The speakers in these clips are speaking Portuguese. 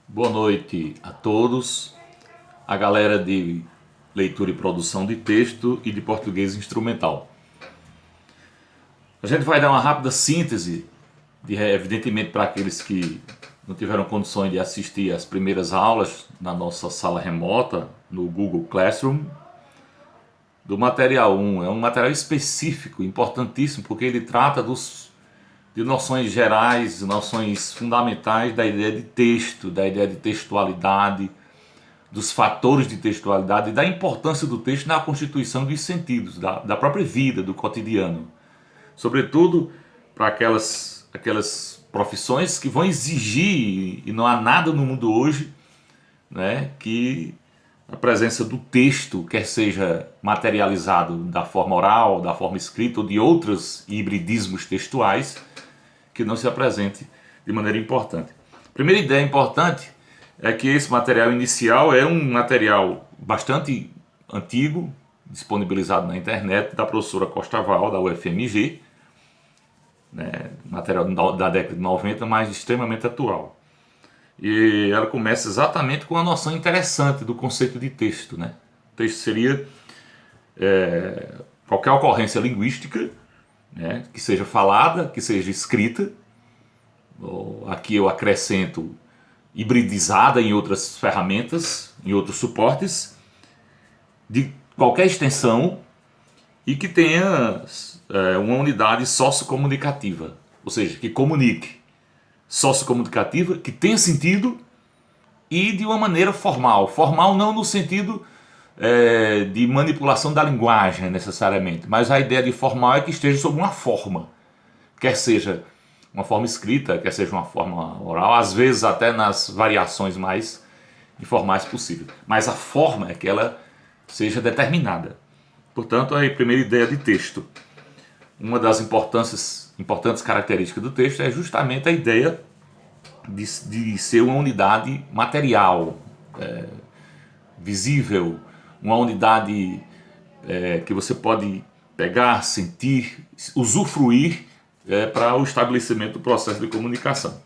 Boa noite a todos, a galera de leitura e produção de texto e de português instrumental. A gente vai dar uma rápida síntese, evidentemente para aqueles que não tiveram condições de assistir às primeiras aulas na nossa sala remota, no Google Classroom, do material 1. É um material específico, importantíssimo, porque ele trata de noções gerais, noções fundamentais da ideia de texto, da ideia de textualidade, dos fatores de textualidade e da importância do texto na constituição dos sentidos, da própria vida, do cotidiano. Sobretudo para aquelas profissões que vão exigir, e não há nada no mundo hoje, né, que a presença do texto, quer seja materializado da forma oral, da forma escrita ou de outros hibridismos textuais, que não se apresente de maneira importante. A primeira ideia importante é que esse material inicial é um material bastante antigo, disponibilizado na internet, da professora Costa Val, da UFMG, né, material da década de 90, mas extremamente atual. E ela começa exatamente com uma noção interessante do conceito de texto. Né? O texto seria qualquer ocorrência linguística, né, que seja falada, que seja escrita. Aqui eu acrescento hibridizada em outras ferramentas, em outros suportes, de qualquer extensão e que tenha uma unidade sociocomunicativa, ou seja, que comunique, sociocomunicativa, que tenha sentido e de uma maneira formal. Formal não no sentido de manipulação da linguagem necessariamente, mas a ideia de formal é que esteja sob uma forma, quer seja uma forma escrita, quer seja uma forma oral, às vezes até nas variações mais informais possíveis. Mas a forma é que ela seja determinada. Portanto, a primeira ideia de texto. Uma das importantes características do texto é justamente a ideia de ser uma unidade material, visível, uma unidade que você pode pegar, sentir, usufruir para o estabelecimento do processo de comunicação.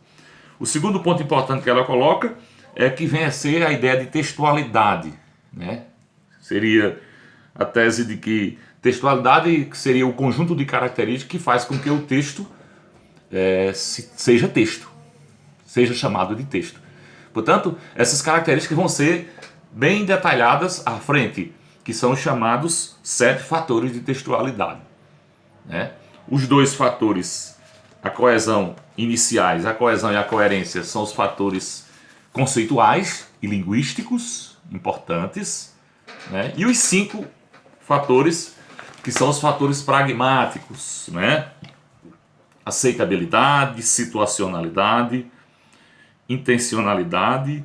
O segundo ponto importante que ela coloca é que vem a ser a ideia de textualidade. Né? Seria a tese de que textualidade seria o conjunto de características que faz com que o texto seja texto, seja chamado de texto. Portanto, essas características vão ser bem detalhadas à frente, que são os chamados 7 fatores de textualidade. Né? Os 2 fatores, a coesão iniciais, a coesão e a coerência, são os fatores conceituais e linguísticos importantes, né? E os 5 fatores, que são os fatores pragmáticos, né? Aceitabilidade, situacionalidade, intencionalidade,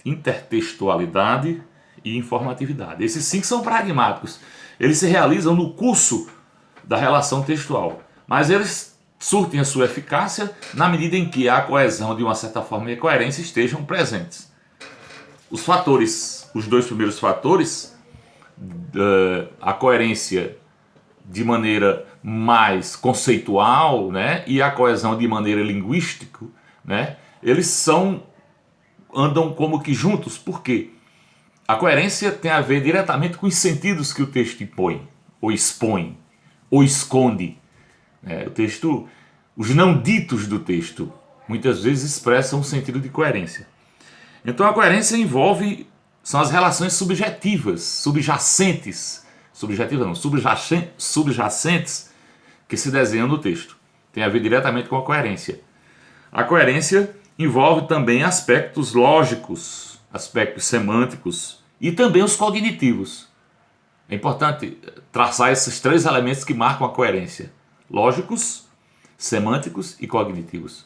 intertextualidade e informatividade. Esses 5 são pragmáticos. Eles se realizam no curso da relação textual, mas eles surtem a sua eficácia na medida em que a coesão, de uma certa forma, e a coerência estejam presentes. Os fatores, os 2 primeiros fatores, a coerência de maneira mais conceitual, né, e a coesão de maneira linguística, né, eles andam como que juntos. Por quê? A coerência tem a ver diretamente com os sentidos que o texto impõe, ou expõe, ou esconde. O texto, os não ditos do texto, muitas vezes expressam um sentido de coerência. Então a coerência são as relações subjacentes que se desenham no texto. Tem a ver diretamente com a coerência. A coerência envolve também aspectos lógicos, aspectos semânticos e também os cognitivos. É importante traçar esses 3 elementos que marcam a coerência: lógicos, semânticos e cognitivos.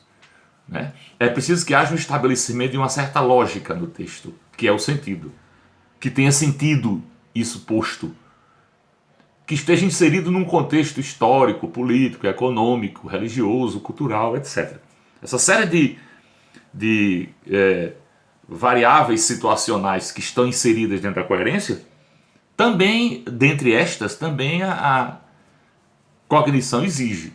Né? É preciso que haja um estabelecimento de uma certa lógica no texto, que é o sentido. Que tenha sentido isso posto. Que esteja inserido num contexto histórico, político, econômico, religioso, cultural, etc. Essa série de variáveis situacionais que estão inseridas dentro da coerência, também, dentre estas, também a cognição exige.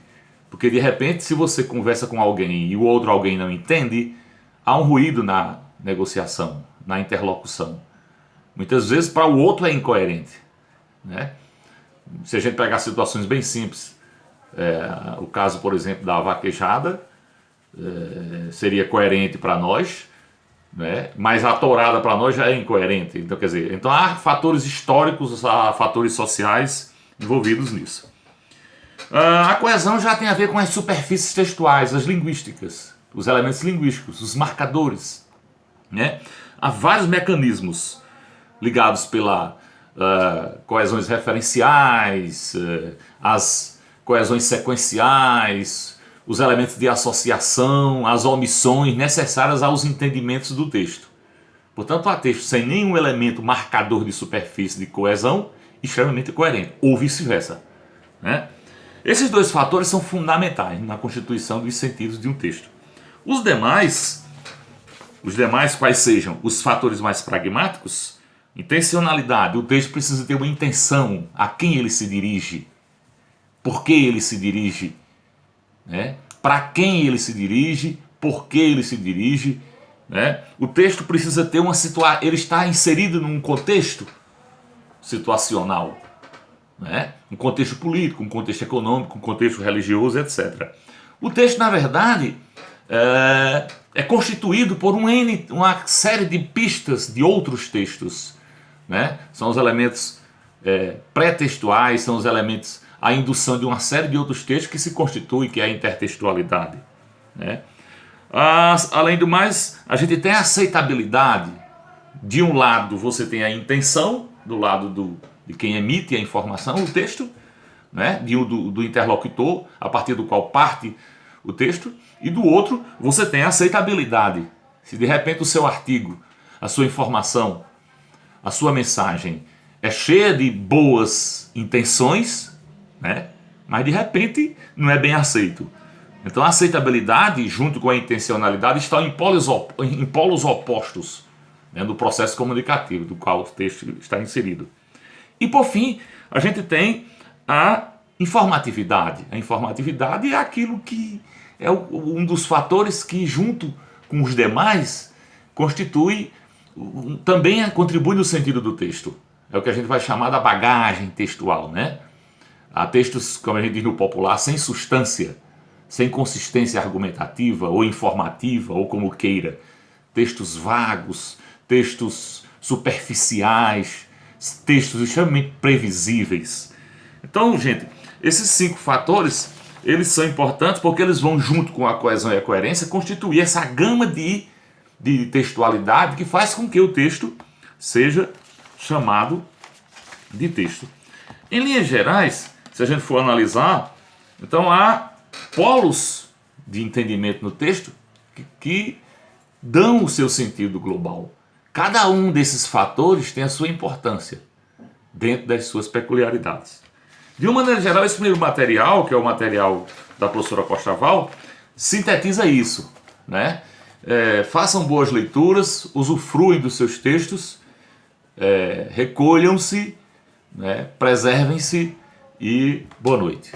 Porque de repente, se você conversa com alguém e o outro alguém não entende, há um ruído na negociação, na interlocução. Muitas vezes para o outro é incoerente, né? Se a gente pegar situações bem simples, o caso, por exemplo, da vaquejada, seria coerente para nós, né? Mas a tourada para nós já é incoerente. Então, quer dizer, então há fatores históricos, há fatores sociais envolvidos nisso. A coesão já tem a ver com as superfícies textuais, as linguísticas, os elementos linguísticos, os marcadores, né? Há vários mecanismos ligados pela coesões referenciais, as coesões sequenciais, os elementos de associação, as omissões necessárias aos entendimentos do texto. Portanto, há texto sem nenhum elemento marcador de superfície de coesão extremamente coerente, ou vice-versa, né? Esses dois fatores são fundamentais na constituição dos sentidos de um texto. Os demais, quais sejam os fatores mais pragmáticos, intencionalidade, o texto precisa ter uma intenção, a quem ele se dirige, por que ele se dirige, né? Para quem ele se dirige, por que ele se dirige, né? O texto precisa ter uma situação, ele está inserido num contexto situacional, né? Um contexto político, um contexto econômico, um contexto religioso, etc. O texto, na verdade, é constituído por uma série de pistas de outros textos, né? São os elementos pré-textuais, são os elementos, a indução de uma série de outros textos que se constituem, que é a intertextualidade, né? Além do mais, a gente tem a aceitabilidade. De um lado você tem a intenção, do lado de quem emite a informação, o texto, né? do interlocutor, a partir do qual parte o texto, e do outro você tem a aceitabilidade. Se de repente o seu artigo, a sua informação, a sua mensagem é cheia de boas intenções, né? Mas de repente não é bem aceito. Então a aceitabilidade, junto com a intencionalidade, estão em polos opostos, né, do processo comunicativo do qual o texto está inserido. E por fim, a gente tem a informatividade. A informatividade é aquilo que é um dos fatores que, junto com os demais, também contribui no sentido do texto. É o que a gente vai chamar da bagagem textual, né? Há textos, como a gente diz no popular, sem substância, sem consistência argumentativa ou informativa, ou como queira. Textos vagos, textos superficiais, textos extremamente previsíveis. Então, gente, esses 5 fatores, eles são importantes porque eles vão, junto com a coesão e a coerência, constituir essa gama de textualidade que faz com que o texto seja chamado de texto. Em linhas gerais, se a gente for analisar, então há polos de entendimento no texto que dão o seu sentido global. Cada um desses fatores tem a sua importância dentro das suas peculiaridades. De uma maneira geral, esse primeiro material, que é o material da professora Costaval, sintetiza isso, né? Façam boas leituras, usufruem dos seus textos, recolham-se, né? Preservem-se e boa noite.